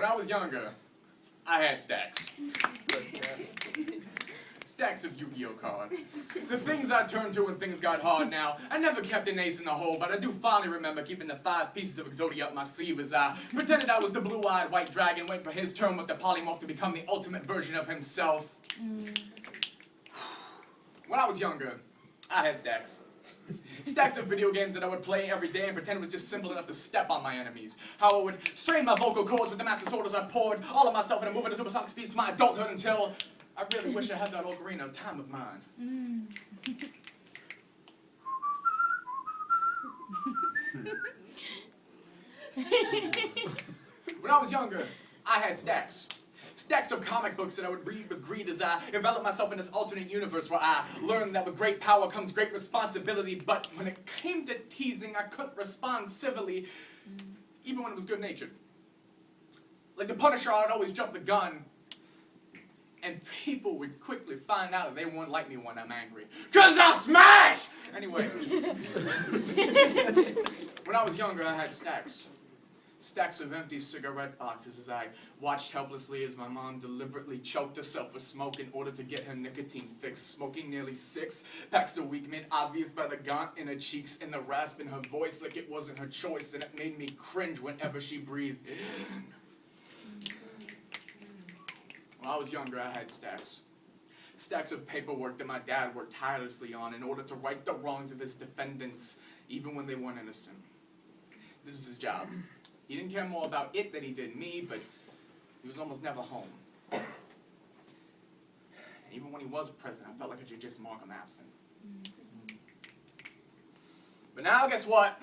When I was younger, I had stacks. Stacks of Yu-Gi-Oh cards. The things I turned to when things got hard now. I never kept an ace in the hole, but I do fondly remember keeping the 5 pieces of Exodia up my sleeve as I pretended I was the blue-eyed white dragon waiting for his turn with the polymorph to become the ultimate version of himself. When I was younger, I had stacks. Stacks of video games that I would play every day and pretend it was just simple enough to step on my enemies. How I would strain my vocal cords with the master sword as I poured all of myself in a movement of supersonic speeds to my adulthood until I really wish I had that ocarina of time of mine. When I was younger, I had stacks. Stacks of comic books that I would read with greed as I enveloped myself in this alternate universe where I learned that with great power comes great responsibility, but when it came to teasing, I couldn't respond civilly, even when it was good-natured. Like the Punisher, I would always jump the gun, and people would quickly find out that they won't like me when I'm angry. 'Cause I'll smash! Anyway. When I was younger, I had stacks. Stacks of empty cigarette boxes as I watched helplessly as my mom deliberately choked herself with smoke in order to get her nicotine fix. Smoking nearly 6 packs a week made obvious by the gaunt in her cheeks and the rasp in her voice like it wasn't her choice, and it made me cringe whenever she breathed in. When I was younger, I had stacks. Stacks of paperwork that my dad worked tirelessly on in order to right the wrongs of his defendants, even when they weren't innocent. This is his job. He didn't care more about it than he did me, but he was almost never home. And even when he was present, I felt like I should just mark him absent. But now, guess what?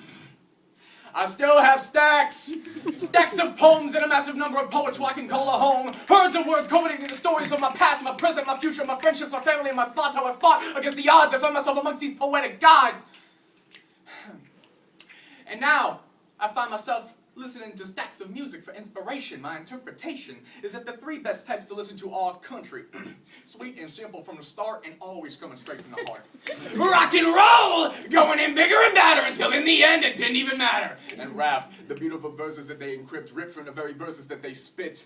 I still have stacks! Stacks of poems and a massive number of poets who I can call a home. Herds of words culminating the stories of my past, my present, my future, my friendships, my family, and my thoughts, how I fought against the odds. I found myself amongst these poetic gods. And now, I find myself listening to stacks of music for inspiration. My interpretation is that the 3 best types to listen to are country, sweet and simple from the start and always coming straight from the heart. Rock and roll, going in bigger and badder until in the end it didn't even matter. And rap, the beautiful verses that they encrypt, ripped from the very verses that they spit.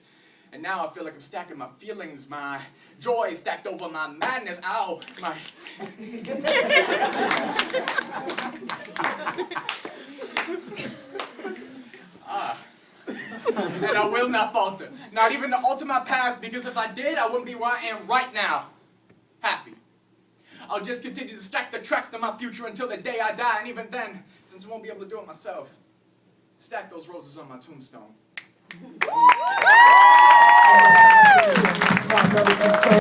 And now I feel like I'm stacking my feelings, my joy stacked over my madness. Ow, my... And I will not falter. Not even to alter my past, because if I did, I wouldn't be where I am right now. Happy. I'll just continue to stack the tracks to my future until the day I die, and even then, since I won't be able to do it myself, stack those roses on my tombstone.